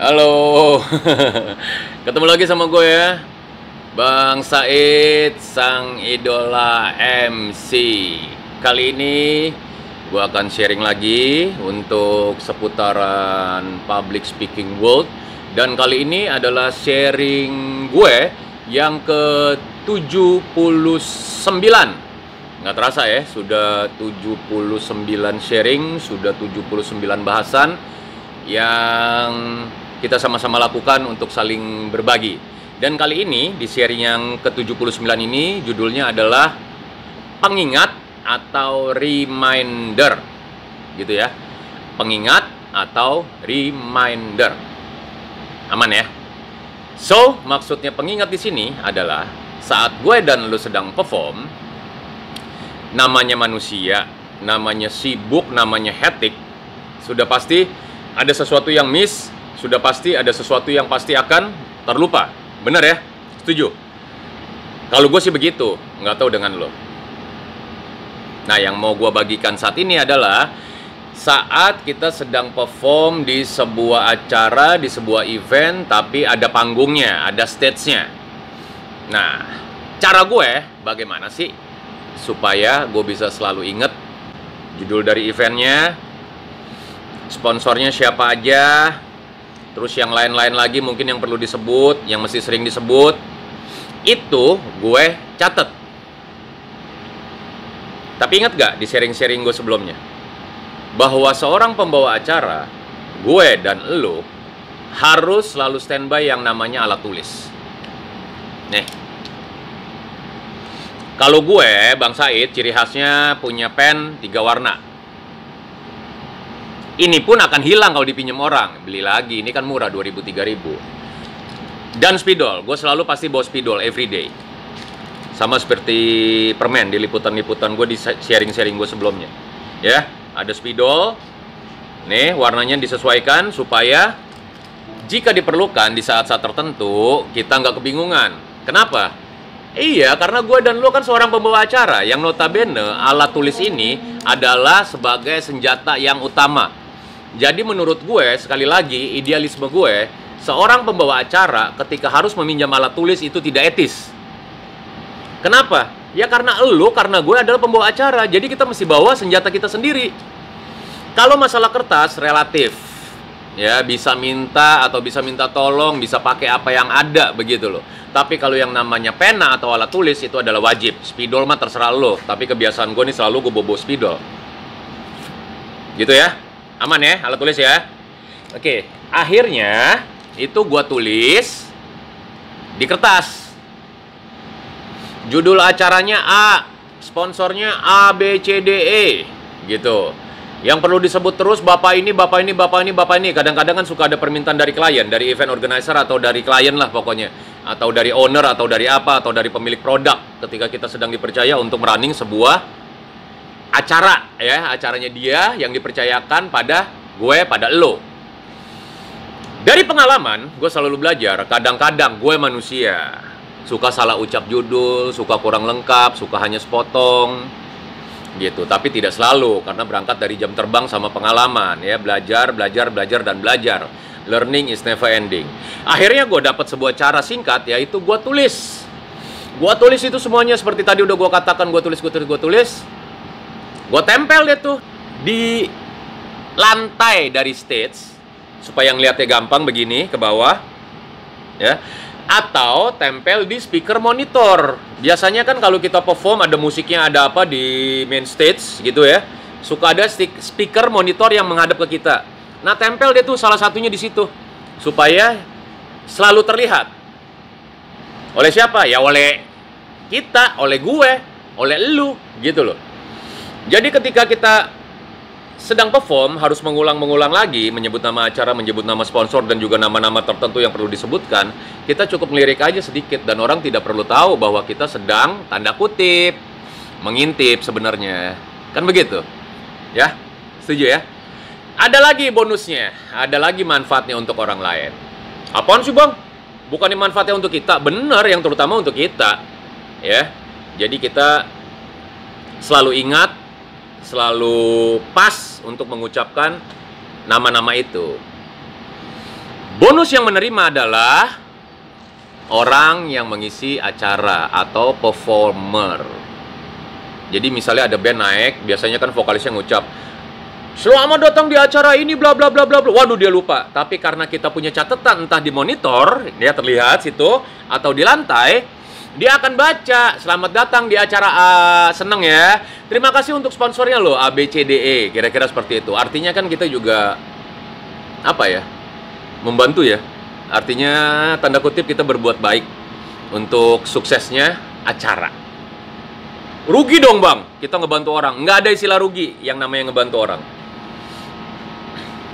Halo, ketemu lagi sama gue ya, Bang Said, sang idola MC. Kali ini gue akan sharing lagi untuk seputaran public speaking world. Dan kali ini adalah sharing gue yang ke-79. Nggak terasa ya, sudah 79 sharing, sudah 79 bahasan yang kita sama-sama lakukan untuk saling berbagi. Dan kali ini di seri yang ke-79 ini judulnya adalah pengingat atau reminder. Gitu ya. Pengingat atau reminder. Aman ya? So, maksudnya pengingat di sini adalah saat gue dan lu sedang perform, namanya manusia, namanya sibuk, namanya hectic, sudah pasti ada sesuatu yang miss, sudah pasti ada sesuatu yang pasti akan terlupa. Bener ya? Setuju? Kalau gue sih begitu, nggak tahu dengan lo. Nah, yang mau gue bagikan saat ini adalah saat kita sedang perform di sebuah acara, di sebuah event, tapi ada panggungnya, ada stage-nya. Nah, cara gue bagaimana sih supaya gue bisa selalu inget judul dari eventnya, sponsornya siapa aja, terus yang lain-lain lagi mungkin yang perlu disebut, yang mesti sering disebut, itu gue catet. Tapi ingat gak di sharing-sharing gue sebelumnya, bahwa seorang pembawa acara, gue dan lo harus selalu standby yang namanya alat tulis. Nih, kalau gue, Bang Said, ciri khasnya punya pen 3 warna. Ini pun akan hilang kalau dipinjam orang. Beli lagi, ini kan murah, 2.000-3.000. Dan spidol, gue selalu pasti bawa spidol everyday. Sama seperti permen di liputan-liputan gue, di sharing-sharing gue sebelumnya. Ya, ada spidol. Nih, warnanya disesuaikan supaya jika diperlukan di saat-saat tertentu, kita nggak kebingungan. Kenapa? Iya, karena gue dan lo kan seorang pembawa acara yang notabene alat tulis ini adalah sebagai senjata yang utama. Jadi menurut gue, sekali lagi, idealisme gue, seorang pembawa acara ketika harus meminjam alat tulis itu tidak etis. Kenapa? Ya karena gue adalah pembawa acara, jadi kita mesti bawa senjata kita sendiri. Kalau masalah kertas, relatif. Ya, bisa minta atau bisa minta tolong, bisa pakai apa yang ada, begitu loh. Tapi kalau yang namanya pena atau alat tulis itu adalah wajib. Spidol mah terserah lo, tapi kebiasaan gue nih selalu gue bawa spidol. Gitu ya? Aman ya, alat tulis ya? Oke, akhirnya itu gue tulis di kertas. Judul acaranya A, sponsornya A, B, C, D, E. Gitu. Yang perlu disebut terus bapak ini, bapak ini, bapak ini, bapak ini. Kadang-kadang kan suka ada permintaan dari klien, dari event organizer atau dari klien lah pokoknya. Atau dari owner, atau dari apa, atau dari pemilik produk. Ketika kita sedang dipercaya untuk running sebuah acara, ya, acaranya dia yang dipercayakan pada gue, pada lo. Dari pengalaman, gue selalu belajar, kadang-kadang gue manusia. Suka salah ucap judul, suka kurang lengkap, suka hanya sepotong. Gitu, tapi tidak selalu, karena berangkat dari jam terbang sama pengalaman, ya, belajar, belajar, belajar, dan belajar. Learning is never ending. Akhirnya gue dapat sebuah cara singkat, yaitu gue tulis. Gue tulis itu semuanya seperti tadi udah gue katakan, gue tulis. Gue tempel deh tuh di lantai dari stage supaya ngeliatnya gampang begini ke bawah, ya. Atau tempel di speaker monitor. Biasanya kan kalau kita perform ada musiknya, ada apa di main stage gitu ya. Suka ada speaker monitor yang menghadap ke kita. Nah, tempel dia tuh salah satunya di situ supaya selalu terlihat. Oleh siapa? Ya oleh kita, oleh gue, oleh elu, gitu loh. Jadi ketika kita sedang perform harus mengulang-mengulang lagi, menyebut nama acara, menyebut nama sponsor, dan juga nama-nama tertentu yang perlu disebutkan. Kita cukup melirik aja sedikit, dan orang tidak perlu tahu bahwa kita sedang, tanda kutip, mengintip sebenarnya. Kan begitu? Ya? Setuju ya? Ada lagi bonusnya, ada lagi manfaatnya untuk orang lain. Apaan sih bang? Bukannya manfaatnya untuk kita? Benar, yang terutama untuk kita. Ya, jadi kita selalu ingat, selalu pas untuk mengucapkan nama-nama itu. Bonus yang menerima adalah orang yang mengisi acara atau performer. Jadi misalnya ada band naik, biasanya kan vokalisnya ngucap, "Selamat datang di acara ini bla bla bla bla bla." Waduh, dia lupa. Tapi karena kita punya catatan entah di monitor, dia terlihat situ atau di lantai, dia akan baca, "Selamat datang di acara A, seneng ya. Terima kasih untuk sponsornya loh, A B C D E." Kira-kira seperti itu. Artinya kan kita juga apa ya? Membantu ya. Artinya tanda kutip kita berbuat baik untuk suksesnya acara. Rugi dong bang, kita ngebantu orang. Nggak ada istilah rugi yang namanya ngebantu orang.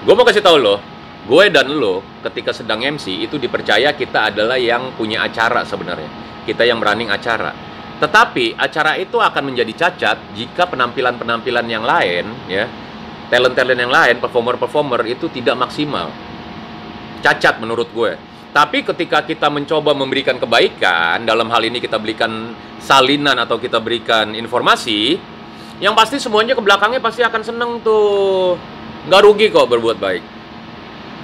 Gue mau kasih tahu lo, gue dan lo ketika sedang MC itu dipercaya kita adalah yang punya acara sebenarnya. Kita yang running acara. Tetapi acara itu akan menjadi cacat jika penampilan-penampilan yang lain, ya, talent-talent yang lain, performer-performer itu tidak maksimal. Cacat menurut gue. Tapi ketika kita mencoba memberikan kebaikan, dalam hal ini kita berikan salinan atau kita berikan informasi, yang pasti semuanya ke belakangnya pasti akan seneng tuh. Nggak rugi kok berbuat baik.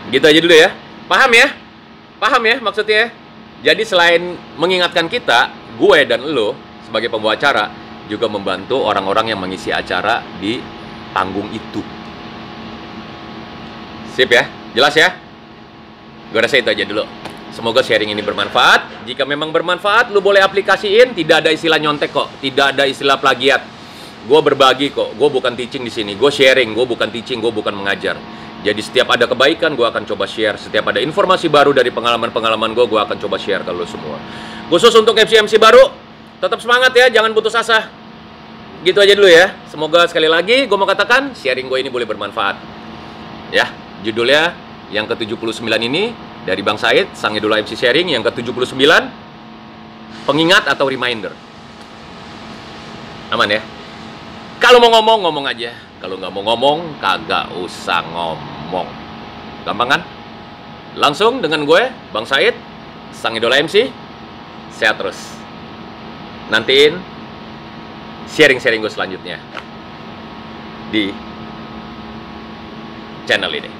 Gitu aja dulu ya. Paham ya? Paham ya maksudnya? Jadi selain mengingatkan kita, gue dan lo sebagai pembawa acara juga membantu orang-orang yang mengisi acara di panggung itu. Sip ya? Jelas ya? Gue rasa itu aja dulu. Semoga sharing ini bermanfaat. Jika memang bermanfaat, lu boleh aplikasiin. Tidak ada istilah nyontek kok. Tidak ada istilah plagiat. Gue berbagi kok. Gue bukan teaching di sini. Gue sharing. Gue bukan teaching. Gue bukan mengajar. Jadi setiap ada kebaikan, gue akan coba share. Setiap ada informasi baru dari pengalaman-pengalaman gue akan coba share ke lu semua. Khusus untuk MC-MC baru, tetap semangat ya. Jangan putus asa. Gitu aja dulu ya. Semoga sekali lagi gue mau katakan, sharing gue ini boleh bermanfaat. Ya, judulnya yang ke-79 ini dari Bang Said, Sang Idola MC Sharing. Yang ke-79, pengingat atau reminder. Aman ya? Kalau mau ngomong, ngomong aja. Kalau nggak mau ngomong, kagak usah ngomong. Gampang kan? Langsung dengan gue, Bang Said, Sang Idola MC. Sehat terus. Nantiin sharing-sharing gue selanjutnya di channel ini.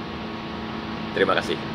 Terima kasih.